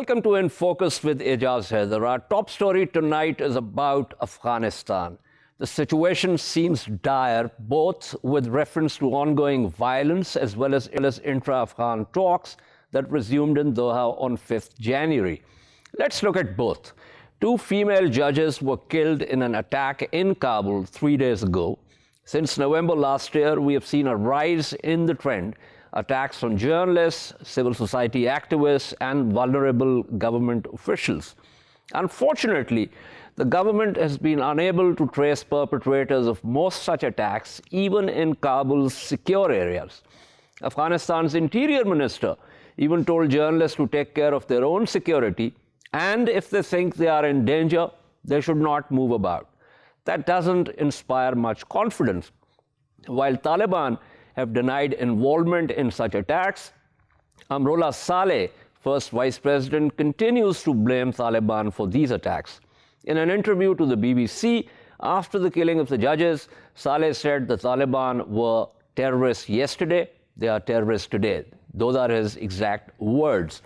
Welcome to In Focus with Ijaz Haider. Our top story tonight is about Afghanistan. The situation seems dire, both with reference to ongoing violence as well as intra-Afghan talks that resumed in Doha on 5th January. Let's look at both. 2 female judges were killed in an attack in Kabul 3 days ago. Since November last year, we have seen a rise in the trend. Attacks on journalists, civil society activists, and vulnerable government officials. Unfortunately, the government has been unable to trace perpetrators of most such attacks, even in Kabul's secure areas. Afghanistan's interior minister even told journalists to take care of their own security, and if they think they are in danger, they should not move about. That doesn't inspire much confidence. While Taliban have denied involvement in such attacks, Amrullah Saleh, first vice president, continues to blame Taliban for these attacks. In an interview to the BBC after the killing of the judges, Saleh said the Taliban were terrorists yesterday, they are terrorists today. Those are his exact words.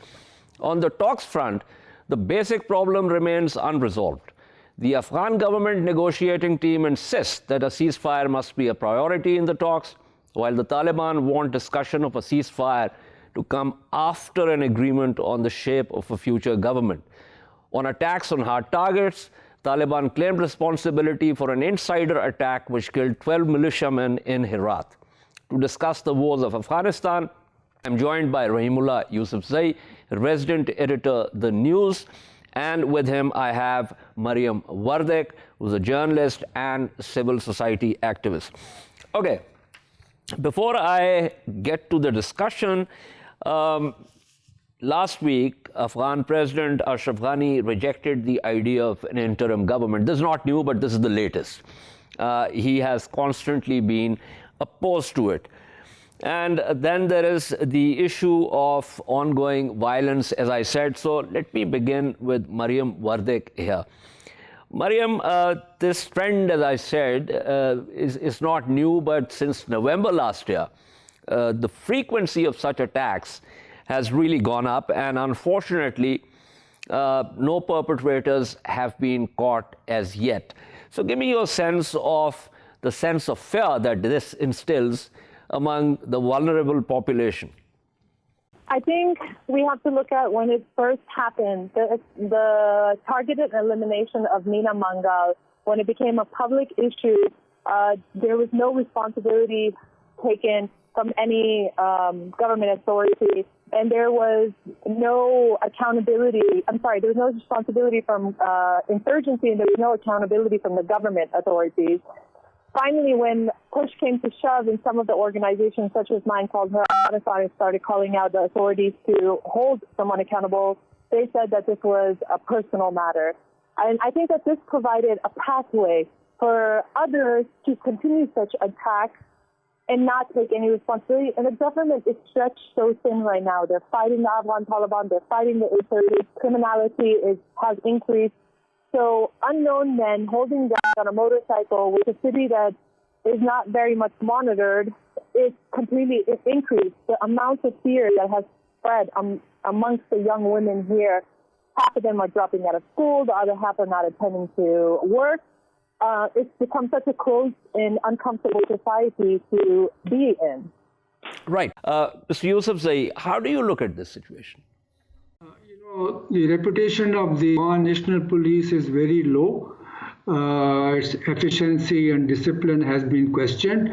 On the talks front, the basic problem remains unresolved. The Afghan government negotiating team insists that a ceasefire must be a priority in the talks, while the Taliban want discussion of a ceasefire to come after an agreement on the shape of a future government. On attacks on hard targets, Taliban claimed responsibility for an insider attack which killed 12 militiamen in Herat. To discuss the woes of Afghanistan, I'm joined by Rahimullah Yusufzai, resident editor, The News, and with him I have Mariam Wardak, who's a journalist and civil society activist. Okay. Before I get to the discussion, last week, Afghan President Ashraf Ghani rejected the idea of an interim government. This is not new, but this is the latest. He has constantly been opposed to it. And then there is the issue of ongoing violence, as I said. So let me begin with Mariam Wardak here. Mariam, this trend, as I said, is not new, but since November last year, the frequency of such attacks has really gone up, and unfortunately, no perpetrators have been caught as yet. So give me your sense of the sense of fear that this instills among the vulnerable population. I think we have to look at when it first happened, the targeted elimination of Meena Mangal. When it became a public issue, there was no responsibility taken from any government authority, and there was no accountability. There was no responsibility from insurgency, and there was no accountability from the government authorities. Finally, when push came to shove in some of the organizations, such as mine called Afghanistan, started calling out the authorities to hold someone accountable, they said that this was a personal matter. And I think that this provided a pathway for others to continue such attacks and not take any responsibility. And the government is stretched so thin right now. They're fighting the Afghan Taliban, they're fighting the insurgents, criminality has increased. So unknown men holding down on a motorcycle with a city that is not very much monitored is completely increased. The amount of fear that has spread amongst the young women here, half of them are dropping out of school, the other half are not attending to work. It's become such a closed and uncomfortable society to be in. Right. Mr. Yusufzai, how do you look at this situation? The reputation of the Afghan National Police is very low. Its efficiency and discipline has been questioned.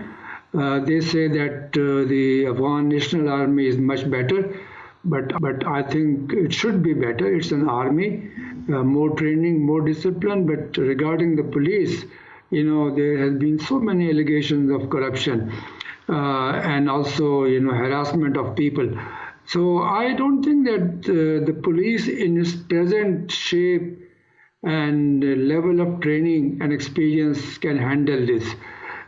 They say that the Afghan National Army is much better, but I think it should be better. It's an army, more training, more discipline. But regarding the police, there has been so many allegations of corruption and also, harassment of people. So I don't think that the police in its present shape and level of training and experience can handle this.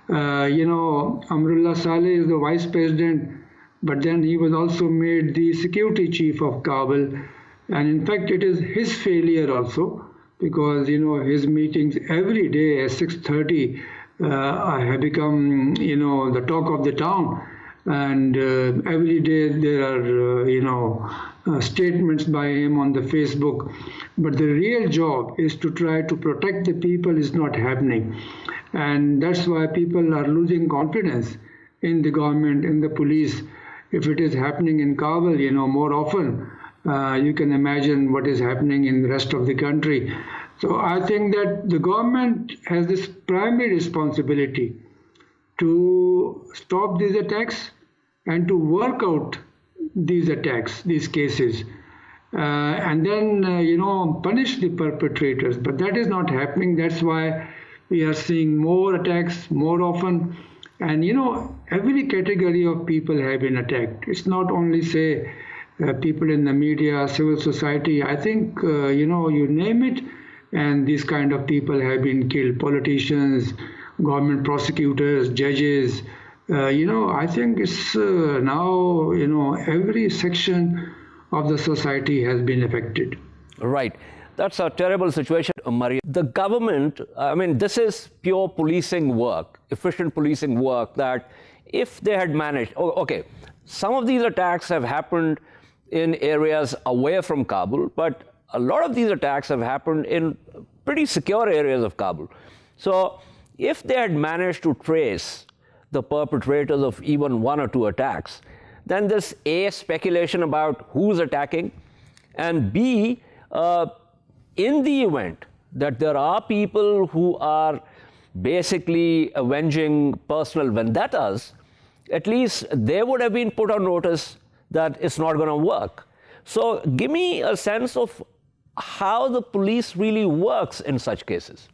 Amrullah Saleh is the vice president, but then he was also made the security chief of Kabul. And in fact, it is his failure also, because, his meetings every day at 6:30 have become, the talk of the town. And every day there are, statements by him on the Facebook. But the real job is to try to protect the people is not happening. And that's why people are losing confidence in the government, in the police. If it is happening in Kabul, more often, you can imagine what is happening in the rest of the country. So I think that the government has this primary responsibility to stop these attacks and to work out these attacks, these cases, and then, punish the perpetrators. But that is not happening. That's why we are seeing more attacks more often. And, every category of people have been attacked. It's not only, say, people in the media, civil society. I think, you name it, and these kind of people have been killed. Politicians, government prosecutors, judges. I think it's now, every section of the society has been affected. Right. That's a terrible situation, Mariam. The government, this is pure policing work, efficient policing work, that if they had managed, some of these attacks have happened in areas away from Kabul, but a lot of these attacks have happened in pretty secure areas of Kabul. So if they had managed to trace the perpetrators of even one or two attacks, then there's A, speculation about who's attacking, and B, in the event that there are people who are basically avenging personal vendettas, at least they would have been put on notice that it's not going to work. So give me a sense of how the police really works in such cases.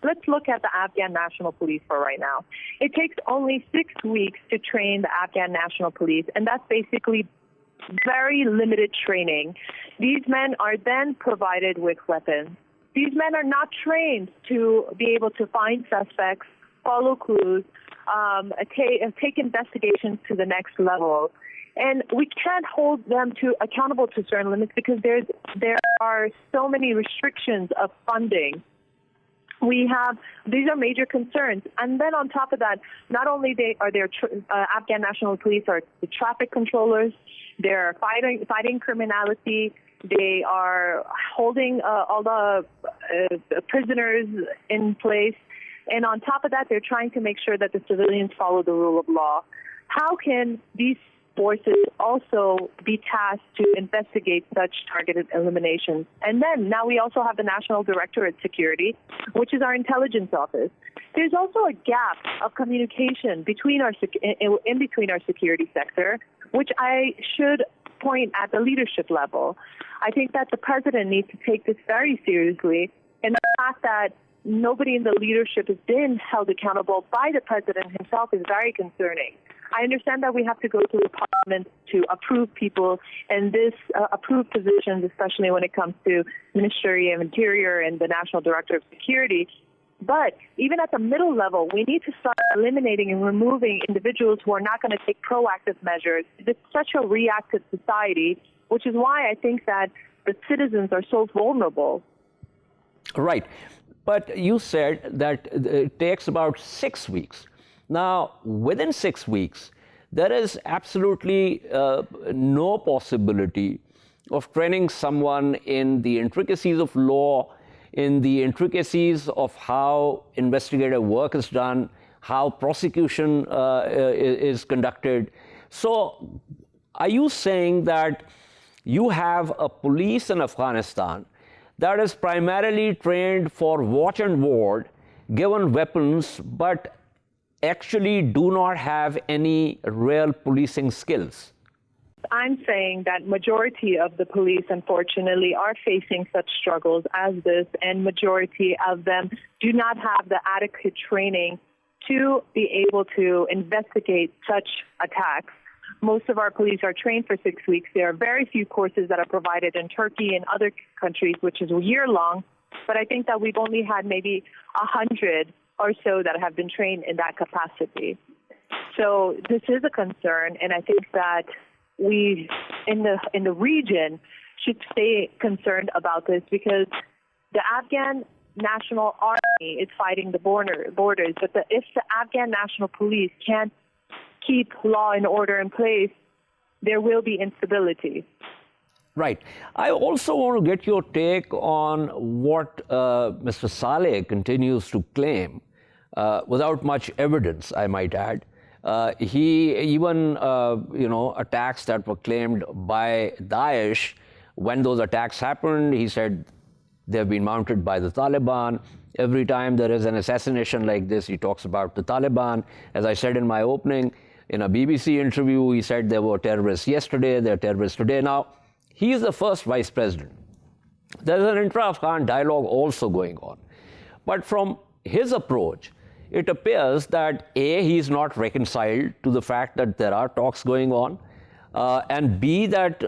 Let's look at the Afghan National Police for right now. It takes only 6 weeks to train the Afghan National Police, and that's basically very limited training. These men are then provided with weapons. These men are not trained to be able to find suspects, follow clues, take investigations to the next level. And we can't hold them accountable to certain limits because there are so many restrictions of funding. These are major concerns. And then on top of that, not only are there Afghan National Police are the traffic controllers, they're fighting criminality, they are holding all the prisoners in place. And on top of that, they're trying to make sure that the civilians follow the rule of law. How can these forces also be tasked to investigate such targeted eliminations? And then now we also have the National Directorate Security, which is our intelligence office. There's also a gap of communication between in between our security sector, which I should point at the leadership level. I think that the president needs to take this very seriously, and the fact that nobody in the leadership has been held accountable by the president himself is very concerning. I understand that we have to go through the parliament to approve people, and this approved positions, especially when it comes to Ministry of Interior and the National Director of Security. But even at the middle level, we need to start eliminating and removing individuals who are not going to take proactive measures. It's such a reactive society, which is why I think that the citizens are so vulnerable. Right. But you said that it takes about 6 weeks. Now, within 6 weeks, there is absolutely no possibility of training someone in the intricacies of law, in the intricacies of how investigative work is done, how prosecution is conducted. So, are you saying that you have a police in Afghanistan that is primarily trained for watch and ward, given weapons, but actually do not have any real policing skills? I'm saying that majority of the police, unfortunately, are facing such struggles as this, and majority of them do not have the adequate training to be able to investigate such attacks. Most of our police are trained for 6 weeks. There are very few courses that are provided in Turkey and other countries, which is a year long. But I think that we've only had maybe 100 or so that have been trained in that capacity. So this is a concern, and I think that we in the region should stay concerned about this, because the Afghan National Army is fighting the borders, but if the Afghan National Police can't keep law and order in place, there will be instability. Right. I also want to get your take on what Mr. Saleh continues to claim, without much evidence, I might add. He even, attacks that were claimed by Daesh, when those attacks happened, he said they've been mounted by the Taliban. Every time there is an assassination like this, he talks about the Taliban. As I said in my opening, in a BBC interview, he said there were terrorists yesterday, there are terrorists today. Now, he is the first vice president. There's an intra-Afghan dialogue also going on. But from his approach, it appears that A, he's not reconciled to the fact that there are talks going on, and B, that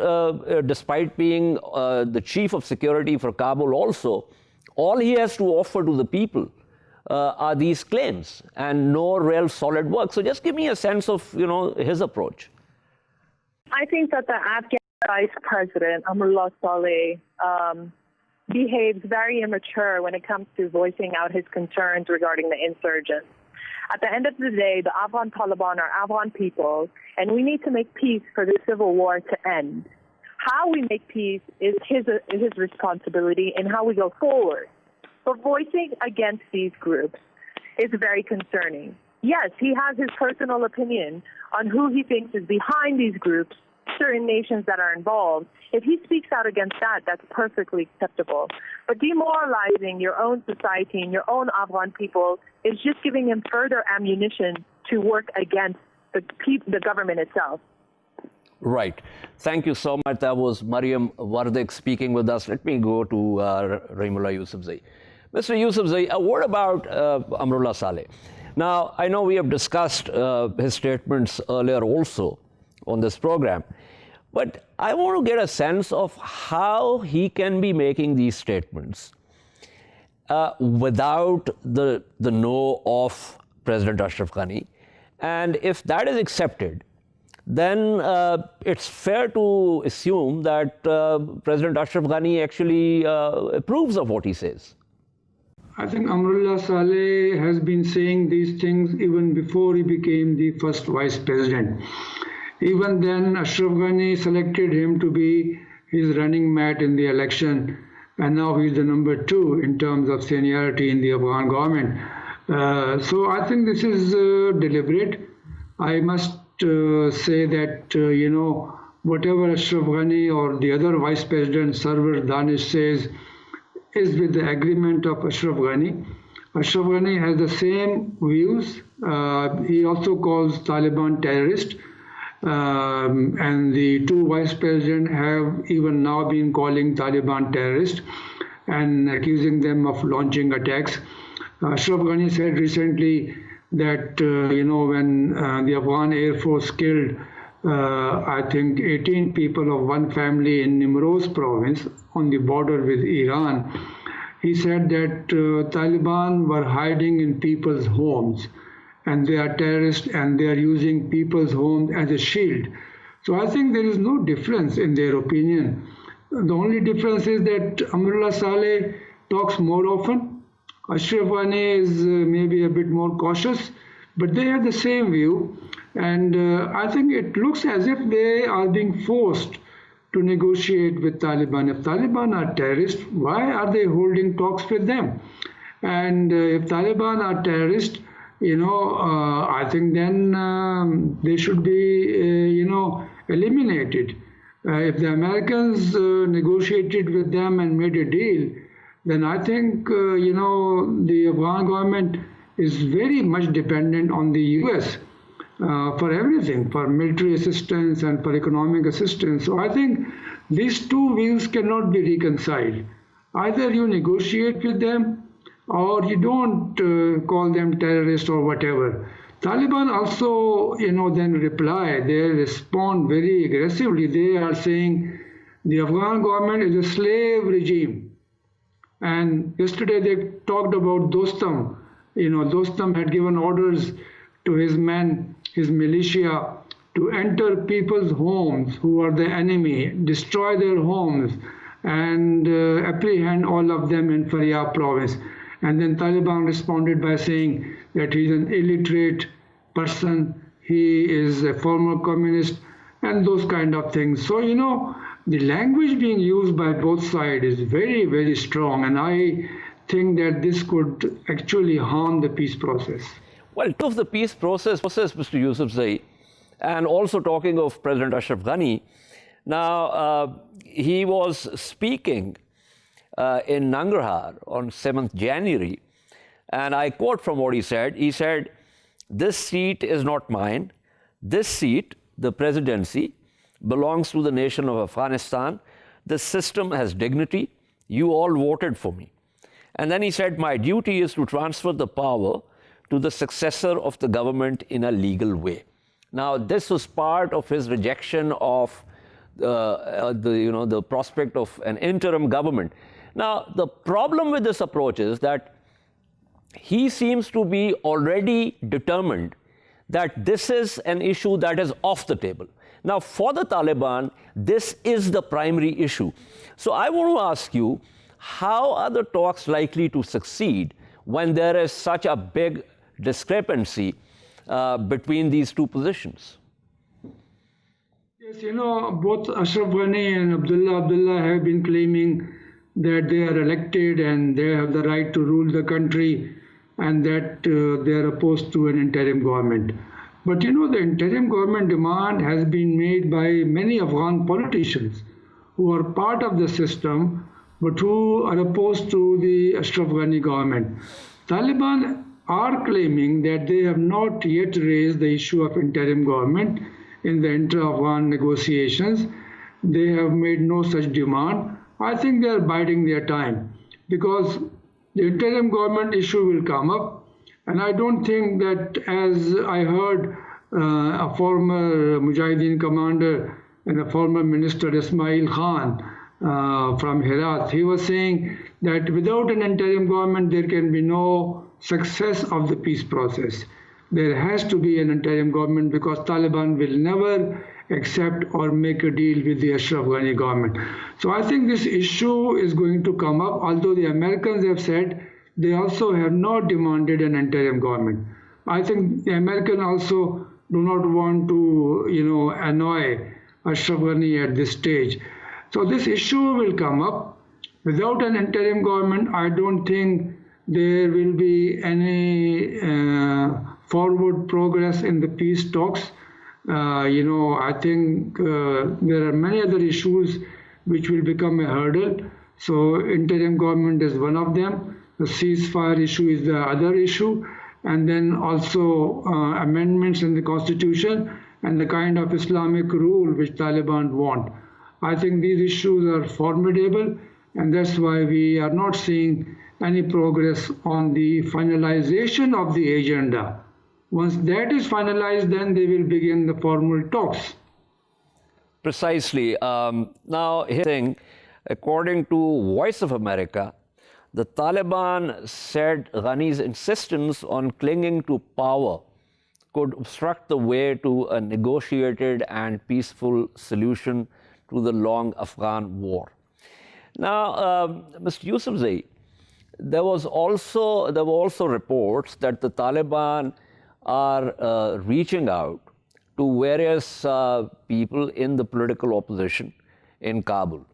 despite being the chief of security for Kabul also, all he has to offer to the people are these claims and no real solid work. So just give me a sense of, his approach. I think that the Afghan Vice President, Rahimullah Saleh, behaves very immature when it comes to voicing out his concerns regarding the insurgents. At the end of the day, the Afghan Taliban are Afghan people, and we need to make peace for the civil war to end. How we make peace is his responsibility and how we go forward. But voicing against these groups is very concerning. Yes, he has his personal opinion on who he thinks is behind these groups, certain nations that are involved. If he speaks out against that, that's perfectly acceptable. But demoralizing your own society and your own Afghan people is just giving him further ammunition to work against the government itself. Right. Thank you so much. That was Mariam Wardak speaking with us. Let me go to Rahimullah Yusufzai. Mr. Yusufzai, a word about Amrullah Saleh. Now, I know we have discussed his statements earlier also on this program, but I want to get a sense of how he can be making these statements without the no of President Ashraf Ghani. And if that is accepted, then it's fair to assume that President Ashraf Ghani actually approves of what he says. I think Amrullah Saleh has been saying these things even before he became the first vice president. Even then, Ashraf Ghani selected him to be his running mate in the election, and now he's the number 2 in terms of seniority in the Afghan government. So I think this is deliberate. I must say that, whatever Ashraf Ghani or the other vice president, Sarwar Danish, says is with the agreement of Ashraf Ghani. Ashraf Ghani has the same views. He also calls Taliban terrorist. And the 2 vice presidents have even now been calling Taliban terrorists and accusing them of launching attacks. Ashraf Ghani said recently that, when the Afghan Air Force killed, I think, 18 people of one family in Nimroz province on the border with Iran, he said that Taliban were hiding in people's homes and they are terrorists and they are using people's homes as a shield. So I think there is no difference in their opinion. The only difference is that Amrullah Saleh talks more often. Ashraf Ghani is maybe a bit more cautious, but they have the same view. And I think it looks as if they are being forced to negotiate with Taliban. If Taliban are terrorists, why are they holding talks with them? And if Taliban are terrorists, I think then they should be, eliminated. If the Americans negotiated with them and made a deal, then I think, the Afghan government is very much dependent on the U.S. For everything, for military assistance and for economic assistance. So I think these 2 views cannot be reconciled. Either you negotiate with them or you don't call them terrorists or whatever. Taliban also, then reply. They respond very aggressively. They are saying the Afghan government is a slave regime. And yesterday they talked about Dostum. Dostum had given orders to his men, his militia, to enter people's homes who are the enemy, destroy their homes, and apprehend all of them in Faryab province. And then Taliban responded by saying that he's an illiterate person, he is a former communist, and those kind of things. So, the language being used by both sides is very, very strong, and I think that this could actually harm the peace process. Well, of the peace process, Mr. Yusufzai, and also talking of President Ashraf Ghani, now he was speaking in Nangarhar on 7th January, and I quote from what he said. He said, "This seat is not mine. This seat, the presidency, belongs to the nation of Afghanistan. This system has dignity. You all voted for me." And then he said, "My duty is to transfer the power to the successor of the government in a legal way." Now, this was part of his rejection of the prospect of an interim government. Now, the problem with this approach is that he seems to be already determined that this is an issue that is off the table. Now, for the Taliban, this is the primary issue. So I want to ask you, how are the talks likely to succeed when there is such a big discrepancy between these two positions? Yes, both Ashraf Ghani and Abdullah have been claiming that they are elected and they have the right to rule the country and that they are opposed to an interim government. But the interim government demand has been made by many Afghan politicians who are part of the system but who are opposed to the Ashraf Ghani government. Taliban are claiming that they have not yet raised the issue of interim government in the inter-Afghan negotiations. They have made no such demand. I think they are biding their time because the interim government issue will come up. And I don't think that, as I heard a former Mujahideen commander and a former minister, Ismail Khan, from Herat, he was saying that without an interim government, there can be no success of the peace process. There has to be an interim government because Taliban will never accept or make a deal with the Ashraf Ghani government. So I think this issue is going to come up, although the Americans have said they also have not demanded an interim government. I think the Americans also do not want to, annoy Ashraf Ghani at this stage. So this issue will come up. Without an interim government, I don't think there will be any forward progress in the peace talks. I think there are many other issues which will become a hurdle. So interim government is one of them. The ceasefire issue is the other issue. And then also amendments in the constitution and the kind of Islamic rule which Taliban want. I think these issues are formidable, and that's why we are not seeing any progress on the finalization of the agenda. Once that is finalized, then they will begin the formal talks. Precisely. Now, according to Voice of America, the Taliban said Ghani's insistence on clinging to power could obstruct the way to a negotiated and peaceful solution to the long Afghan war. Now, Mr. Yusufzai, there were also reports that the Taliban are reaching out to various people in the political opposition in Kabul.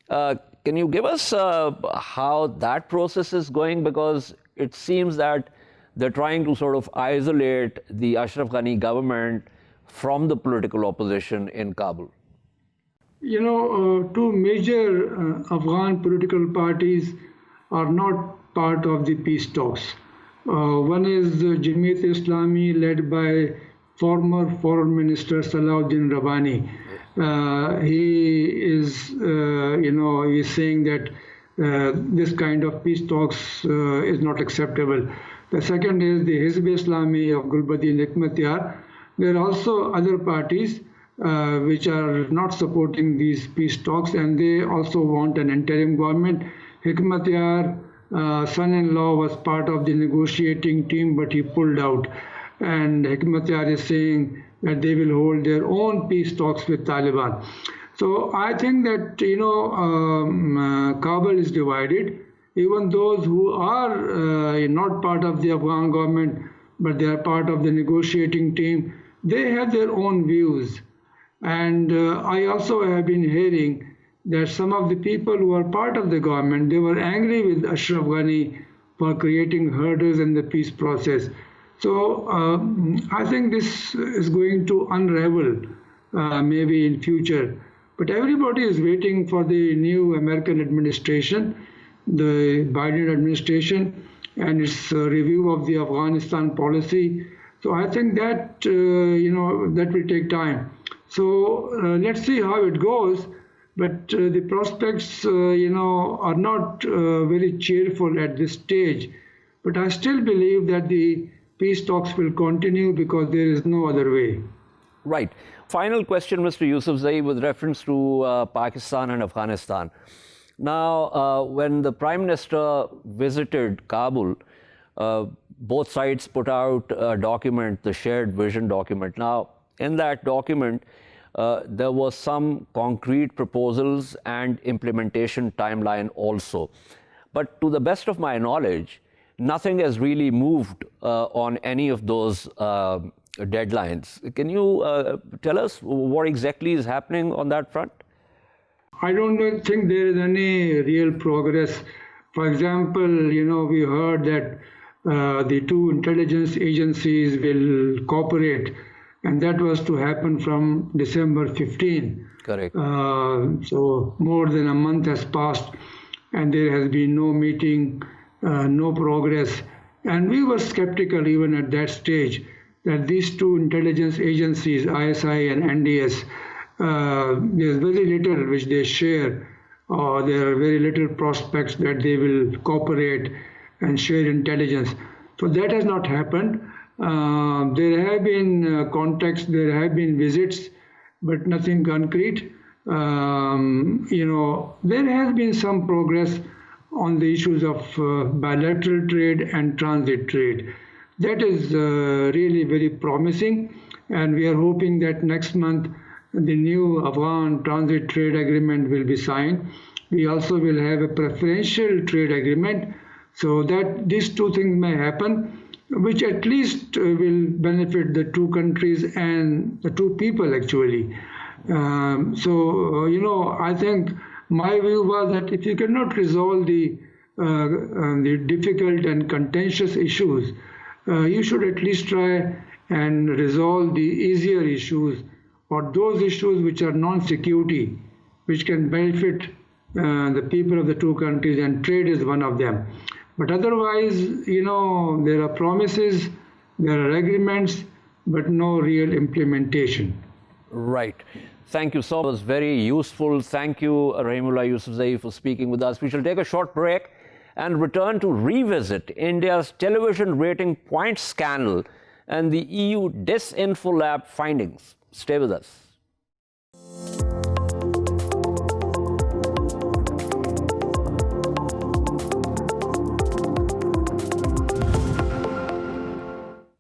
Can you give us how that process is going? Because it seems that they're trying to sort of isolate the Ashraf Ghani government from the political opposition in Kabul. Two major Afghan political parties are not part of the peace talks. One is Jamiat-e-Islami, led by former Foreign Minister Salahuddin Rabbani. He is, he's saying that this kind of peace talks is not acceptable. The second is the Hizb-e-Islami of Gulbuddin Hikmatyar. There are also other parties which are not supporting these peace talks, and they also want an interim government. Hikmatyar, son-in-law, was part of the negotiating team, but he pulled out. And Hikmatyar is saying that they will hold their own peace talks with Taliban. So I think that, Kabul is divided. Even those who are not part of the Afghan government, but they are part of the negotiating team, they have their own views. And I also have been hearing that some of the people who are part of the government, they were angry with Ashraf Ghani for creating hurdles in the peace process. So I think this is going to unravel maybe in future. But everybody is waiting for the new American administration, the Biden administration, and its review of the Afghanistan policy. So I think that that will take time. So let's see how it goes. But the prospects, are not very cheerful at this stage. But I still believe that the peace talks will continue because there is no other way. Right. Final question, Mr. Yusufzai, with reference to Pakistan and Afghanistan. Now, when the Prime Minister visited Kabul, both sides put out a document, the shared vision document. Now, in that document, there was some concrete proposals and implementation timeline also. But to the best of my knowledge, nothing has really moved on any of those deadlines. Can you tell us what exactly is happening on that front? I don't think there is any real progress. For example, we heard that the two intelligence agencies will cooperate, and that was to happen from December 15. Correct. So more than a month has passed, and there has been no meeting, no progress. And we were skeptical even at that stage that these two intelligence agencies, ISI and NDS, there's very little which they share, or there are very little prospects that they will cooperate and share intelligence. So that has not happened. There have been contacts, there have been visits, but nothing concrete. There has been some progress on the issues of bilateral trade and transit trade. That is really very promising, and we are hoping that next month the new Afghan transit trade agreement will be signed. We also will have a preferential trade agreement, so that these two things may happen, which at least will benefit the two countries and the two people actually. I think my view was that if you cannot resolve the difficult and contentious issues, you should at least try and resolve the easier issues, or those issues which are non-security, which can benefit the people of the two countries, and trade is one of them. But otherwise, there are promises, there are agreements, but no real implementation. Right. Thank you so much. It was very useful. Thank you, Rahimullah Yusufzai, for speaking with us. We shall take a short break and return to revisit India's television rating points scandal and the EU Disinfo Lab findings. Stay with us.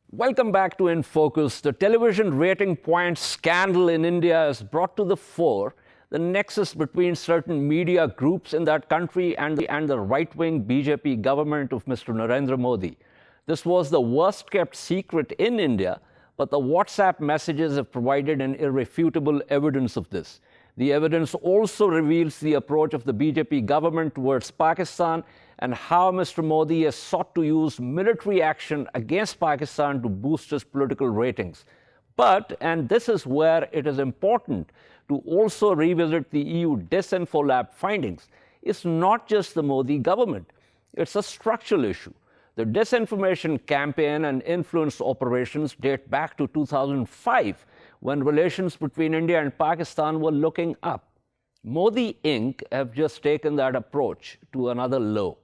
Welcome back to In Focus. The television rating points scandal in India has brought to the fore the nexus between certain media groups in that country and the right-wing BJP government of Mr. Narendra Modi. This was the worst-kept secret in India, but the WhatsApp messages have provided an irrefutable evidence of this. The evidence also reveals the approach of the BJP government towards Pakistan and how Mr. Modi has sought to use military action against Pakistan to boost his political ratings. But, and this is where it is important to also revisit the EU Disinfo Lab findings, it's not just the Modi government, it's a structural issue. The disinformation campaign and influence operations date back to 2005, when relations between India and Pakistan were looking up. Modi Inc. have just taken that approach to another low.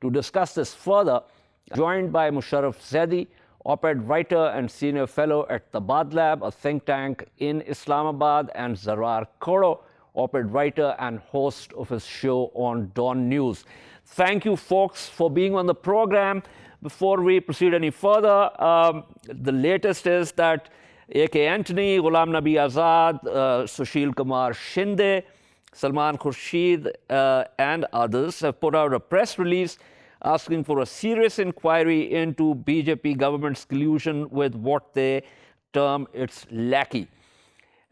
To discuss this further, joined by Mosharraf Zaidi, op-ed writer and senior fellow at the Bad Lab, a think tank in Islamabad, and Zarrar Khuhro, op-ed writer and host of his show on Dawn News. Thank you, folks, for being on the program. Before we proceed any further, the latest is that A.K. Antony, Ghulam Nabi Azad, Sushil Kumar Shinde, Salman Khurshid, and others have put out a press release asking for a serious inquiry into BJP government's collusion with what they term its lackey.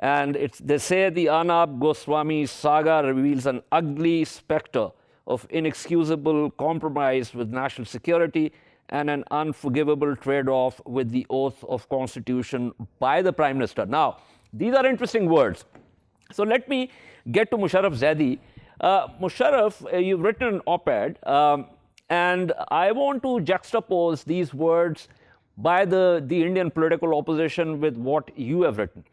And they say the Arnab Goswami saga reveals an ugly specter of inexcusable compromise with national security and an unforgivable trade-off with the oath of constitution by the Prime Minister. Now, these are interesting words. So let me get to Mosharraf Zaidi. Mosharraf, you've written an op-ed, and I want to juxtapose these words by the Indian political opposition with what you have written.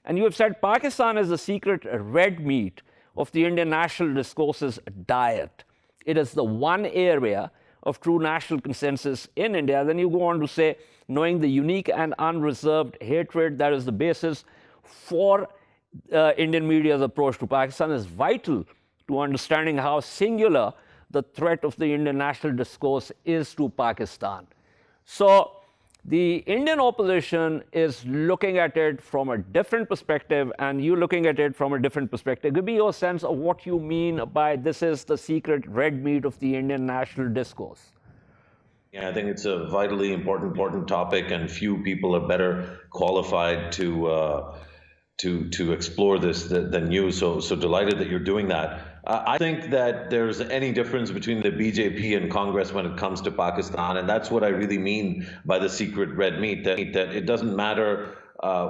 And you have said Pakistan is the secret red meat of the Indian national discourse's diet. It is the one area of true national consensus in India. Then you go on to say, knowing the unique and unreserved hatred that is the basis for Indian media's approach to Pakistan is vital to understanding how singular the threat of the Indian national discourse is to Pakistan. So the Indian opposition is looking at it from a different perspective, and you looking at it from a different perspective. Give me your sense of what you mean by this is the secret red meat of the Indian national discourse. Yeah, I think it's a vitally important topic, and few people are better qualified to explore this than you. So delighted that you're doing that. I think that there's any difference between the BJP and Congress when it comes to Pakistan, and that's what I really mean by the secret red meat, that it doesn't matter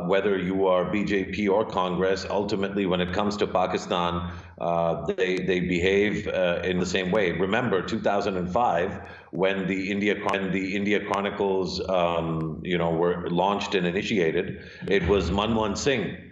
whether you are BJP or Congress. Ultimately, when it comes to Pakistan, they behave in the same way. Remember 2005, when the India Chronicles were launched and initiated, it was Manmohan Singh,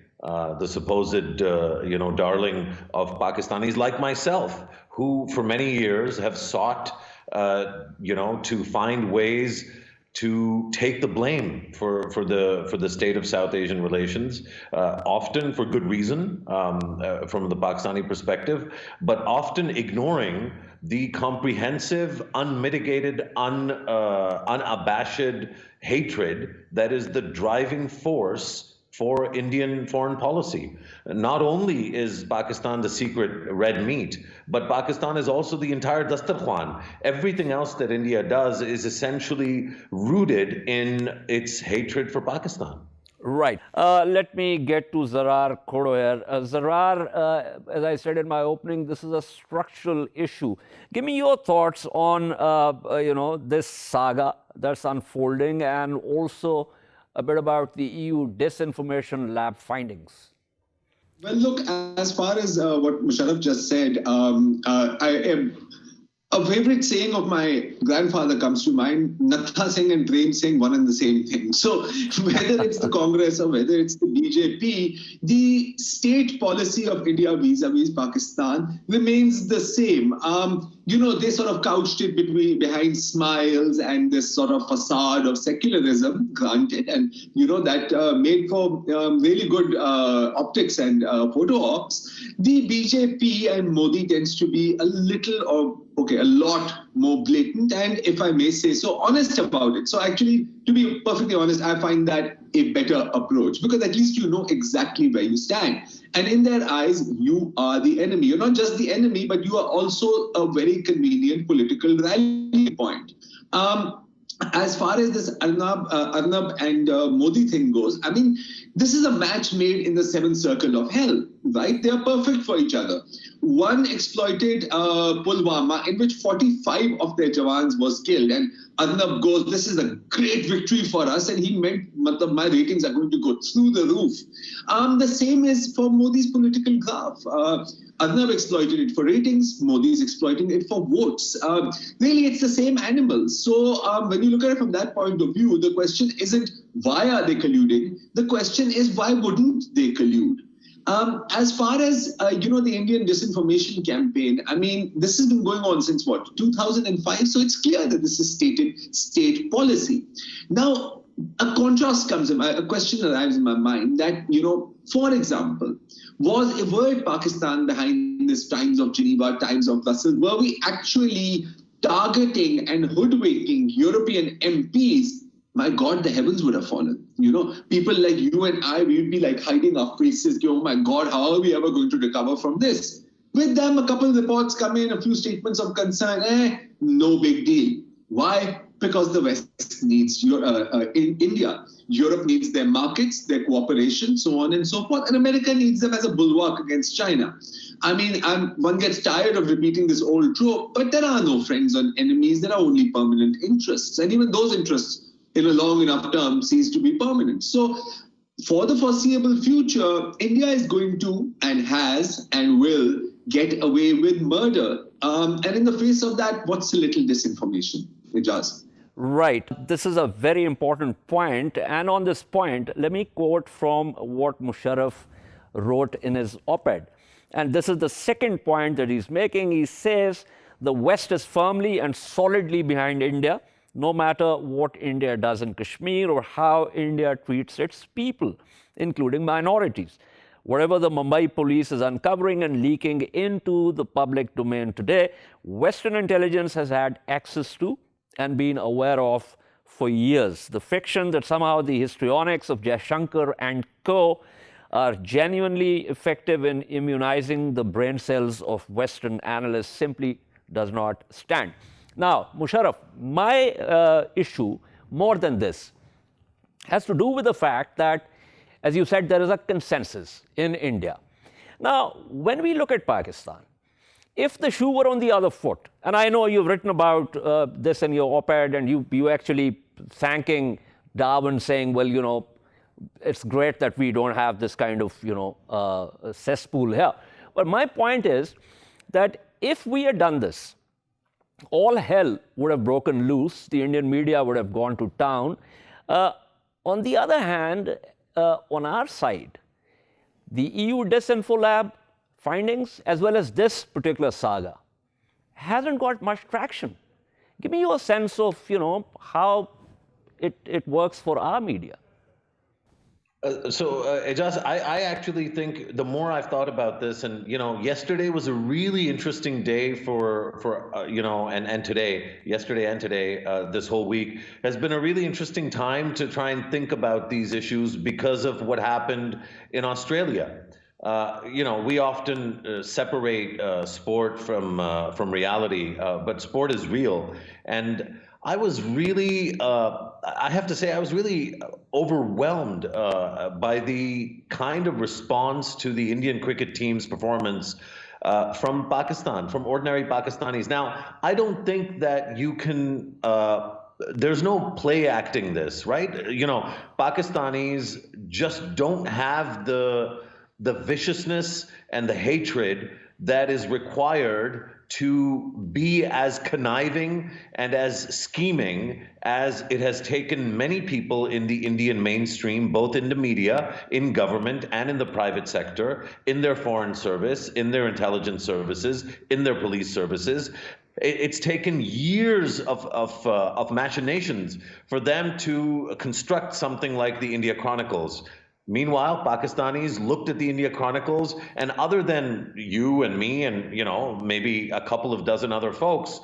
the supposed darling of Pakistanis like myself, who for many years have sought to find ways to take the blame for the state of South Asian relations, often for good reason from the Pakistani perspective, but often ignoring the comprehensive, unmitigated, unabashed hatred that is the driving force for Indian foreign policy. Not only is Pakistan the secret red meat, but Pakistan is also the entire dastarkhan. Everything else that India does is essentially rooted in its hatred for Pakistan. Right. Let me get to Zarrar Khuhro here. Zarrar, as I said in my opening, this is a structural issue. Give me your thoughts on, this saga that's unfolding, and also a bit about the EU Disinformation Lab findings. Well, look, as far as what Mosharraf just said, a favorite saying of my grandfather comes to mind: Natha Singh and Prem Singh, one and the same thing. So whether it's the Congress or whether it's the BJP, the state policy of India vis-a-vis Pakistan remains the same. They sort of couched it behind smiles and this sort of facade of secularism, granted, and that made for really good optics and photo ops. The BJP and Modi tends to be a lot more blatant, and if I may say so, honest about it. So actually, to be perfectly honest, I find that a better approach, because at least you know exactly where you stand. And in their eyes, you are the enemy. You're not just the enemy, but you are also a very convenient political rally point. As far as this Arnab and Modi thing goes, I mean, this is a match made in the seventh circle of hell, right? They are perfect for each other. One exploited Pulwama, in which 45 of their Jawans was killed. And Arnab goes, this is a great victory for us. And he meant, my ratings are going to go through the roof. The same is for Modi's political graph. Arnab exploited it for ratings. Modi is exploiting it for votes. Really, it's the same animal. So when you look at it from that point of view, the question isn't why are they colluding? The question is why wouldn't they collude? As far as, the Indian disinformation campaign, I mean, this has been going on since, 2005? So it's clear that this is stated state policy. Now, a contrast comes in, a question arrives in my mind that, for example, were Pakistan behind this Times of Geneva, Times of Brussels? Were we actually targeting and hoodwinking European MPs? My God, the heavens would have fallen. People like you and I, we would be like hiding our faces. Oh my God, how are we ever going to recover from this? With them, a couple of reports come in, a few statements of concern. No big deal. Why? because the West needs in India. Europe needs their markets, their cooperation, so on and so forth. And America needs them as a bulwark against China. I mean, one gets tired of repeating this old trope, but there are no friends or enemies. There are only permanent interests. And even those interests, in a long enough term, cease to be permanent. So for the foreseeable future, India is going to and has and will get away with murder. And in the face of that, what's a little disinformation, Ijaz? Right. This is a very important point. And on this point, let me quote from what Mosharraf wrote in his op-ed. And this is the second point that he's making. He says the West is firmly and solidly behind India, no matter what India does in Kashmir or how India treats its people, including minorities. Whatever the Mumbai police is uncovering and leaking into the public domain today, Western intelligence has had access to and been aware of for years. The fiction that somehow the histrionics of Jaishankar and co. are genuinely effective in immunizing the brain cells of Western analysts simply does not stand. Now, Mosharraf, my issue, more than this, has to do with the fact that, as you said, there is a consensus in India. Now, when we look at Pakistan, if the shoe were on the other foot, and I know you've written about this in your op-ed, and you actually thanking Darwin, saying, well, you know, it's great that we don't have this kind of, you know, cesspool here. But my point is that if we had done this, all hell would have broken loose. The Indian media would have gone to town. On the other hand, on our side, the EU Disinfo Lab findings, as well as this particular saga, hasn't got much traction. Give me your sense of, you know, how it works for our media. Ijaz, I actually think the more I've thought about this, and you know, yesterday was a really interesting day for you know, and today, yesterday and today, this whole week has been a really interesting time to try and think about these issues because of what happened in Australia. You know, we often separate sport from reality, but sport is real, and I was really, I have to say, I was really overwhelmed by the kind of response to the Indian cricket team's performance from Pakistan, from ordinary Pakistanis. Now, I don't think that you can, there's no play acting this, right? You know, Pakistanis just don't have the viciousness and the hatred that is required to be as conniving and as scheming as it has taken many people in the Indian mainstream, both in the media, in government, and in the private sector, in their foreign service, in their intelligence services, in their police services. It's taken years of machinations for them to construct something like the India Chronicles. Meanwhile, Pakistanis looked at the India Chronicles, and other than you and me and, you know, maybe a couple of dozen other folks,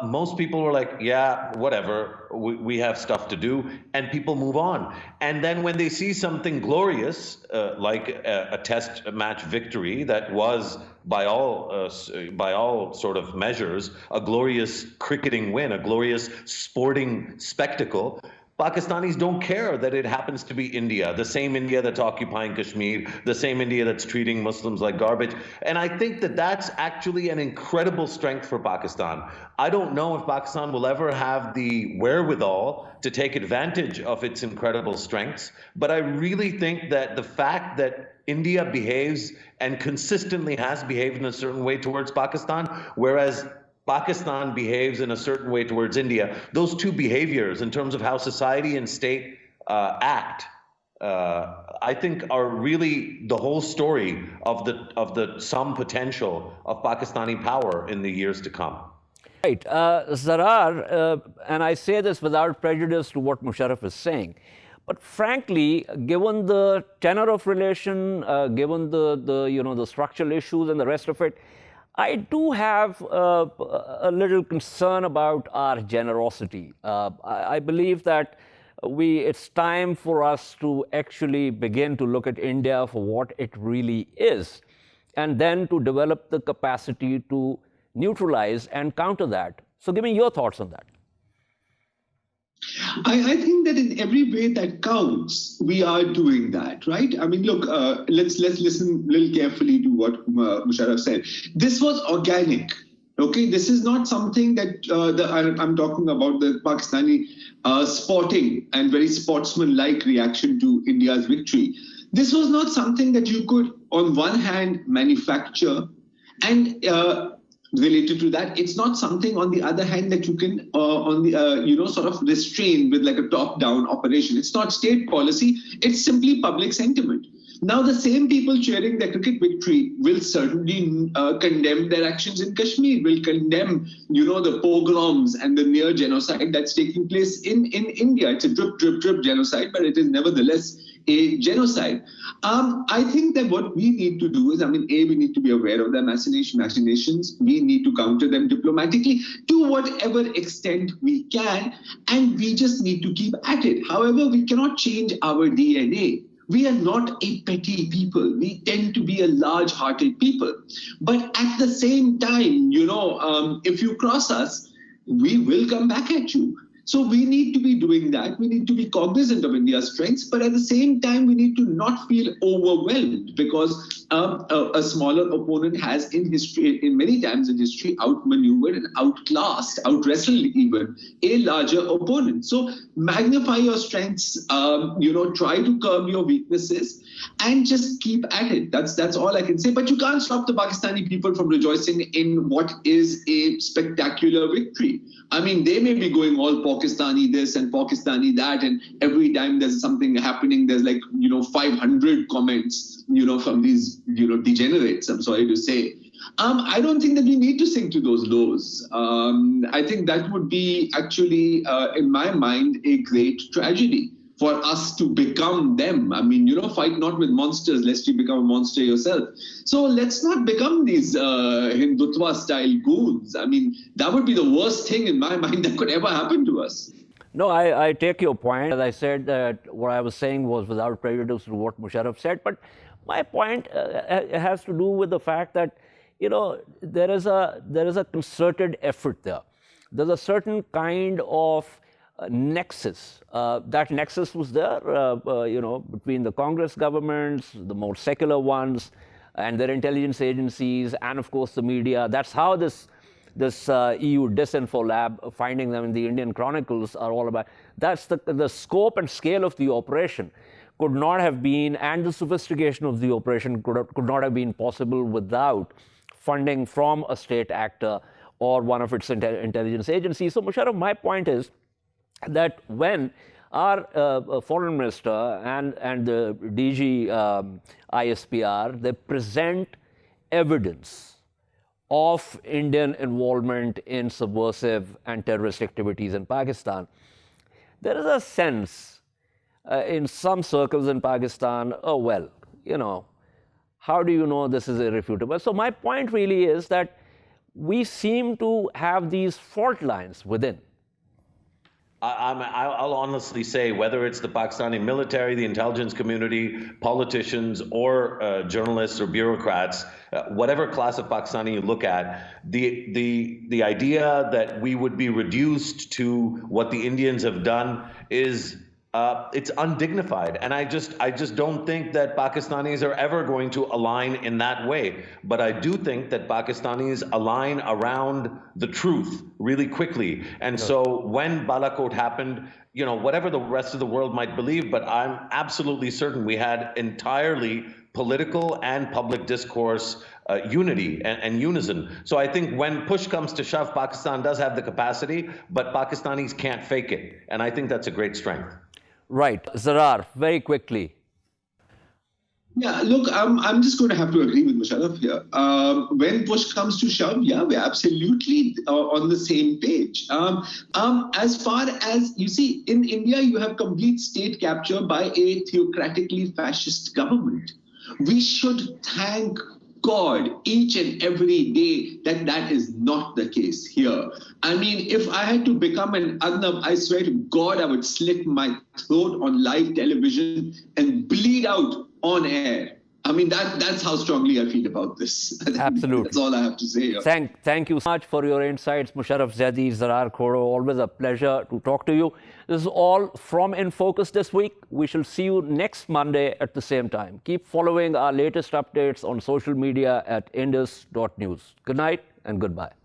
most people were like, yeah, whatever, we have stuff to do, and people move on. And then when they see something glorious, like a test match victory that was, by all sort of measures, a glorious cricketing win, a glorious sporting spectacle, Pakistanis don't care that it happens to be India, the same India that's occupying Kashmir, the same India that's treating Muslims like garbage. And I think that that's actually an incredible strength for Pakistan. I don't know if Pakistan will ever have the wherewithal to take advantage of its incredible strengths, but I really think that the fact that India behaves and consistently has behaved in a certain way towards Pakistan, whereas Pakistan behaves in a certain way towards India. Those two behaviors, in terms of how society and state act, I think are really the whole story of the some potential of Pakistani power in the years to come. Right, Zarrar, and I say this without prejudice to what Mosharraf is saying, but frankly, given the tenor of relation, given the structural issues and the rest of it, I do have a little concern about our generosity. I believe that it's time for us to actually begin to look at India for what it really is, and then to develop the capacity to neutralize and counter that. So give me your thoughts on that. I think that in every way that counts, we are doing that, right? I mean, look, let's listen a little carefully to what Mosharraf said. This was organic. Okay, this is not something that I'm talking about the Pakistani sporting and very sportsman-like reaction to India's victory. This was not something that you could, on one hand, manufacture, and related to that, it's not something, on the other hand, that you can, sort of restrain with like a top-down operation. It's not state policy. It's simply public sentiment. Now, the same people cheering the cricket victory will certainly condemn their actions in Kashmir, will condemn, the pogroms and the near genocide that's taking place in India. It's a drip genocide, but it is nevertheless a genocide. I think that what we need to do is, we need to be aware of the machinations. We need to counter them diplomatically to whatever extent we can, and we just need to keep at it. However, we cannot change our DNA. We are not a petty people. We tend to be a large-hearted people. But at the same time, if you cross us, we will come back at you. So we need to be doing that. We need to be cognizant of India's strengths, but at the same time, we need to not feel overwhelmed, because a smaller opponent has in many times in history, outmaneuvered and outclassed, outwrestled even a larger opponent. So magnify your strengths, try to curb your weaknesses, and just keep at it. That's all I can say. But you can't stop the Pakistani people from rejoicing in what is a spectacular victory. They may be going all Pakistani this and Pakistani that, and every time there's something happening, there's 500 comments, from these, degenerates, I'm sorry to say. I don't think that we need to sing to those lows. I think that would be actually, in my mind, a great tragedy for us to become them. Fight not with monsters lest you become a monster yourself. So let's not become these Hindutva-style goons. That would be the worst thing in my mind that could ever happen to us. No, I take your point. As I said, that what I was saying was without prejudice to what Mosharraf said. But my point has to do with the fact that, there is a concerted effort there. There's a certain kind of nexus. That nexus was there, between the Congress governments, the more secular ones, and their intelligence agencies, and of course the media. That's how this EU Disinfo Lab, finding them in the Indian Chronicles, are all about. That's the scope and scale of the operation could not have been, and the sophistication of the operation could not have been possible without funding from a state actor or one of its intelligence agencies. So, Mosharraf, my point is that when our foreign minister and the DG ISPR, they present evidence of Indian involvement in subversive and terrorist activities in Pakistan, there is a sense in some circles in Pakistan, how do you know this is irrefutable? So my point really is that we seem to have these fault lines within. I'll honestly say, whether it's the Pakistani military, the intelligence community, politicians, or journalists or bureaucrats, whatever class of Pakistani you look at, the idea that we would be reduced to what the Indians have done is it's undignified, and I just don't think that Pakistanis are ever going to align in that way. But I do think that Pakistanis align around the truth really quickly. And so when Balakot happened, whatever the rest of the world might believe, but I'm absolutely certain we had entirely political and public discourse unity and unison. So I think when push comes to shove, Pakistan does have the capacity, but Pakistanis can't fake it. And I think that's a great strength. Right. Zarrar, very quickly. Yeah, look, I'm just going to have to agree with Mosharraf here. When push comes to shove, yeah, we're absolutely on the same page. As far as, you see, in India, you have complete state capture by a theocratically fascist government. We should thank God each and every day that is not the case here. If I had to become an Adnab, I swear to God, I would slit my throat on live television and bleed out on air. I mean, that's how strongly I feel about this. Absolutely. That's all I have to say. Thank you so much for your insights, Mosharraf Zaidi, Zarrar Khuhro. Always a pleasure to talk to you. This is all from In Focus this week. We shall see you next Monday at the same time. Keep following our latest updates on social media at indus.news. Good night and goodbye.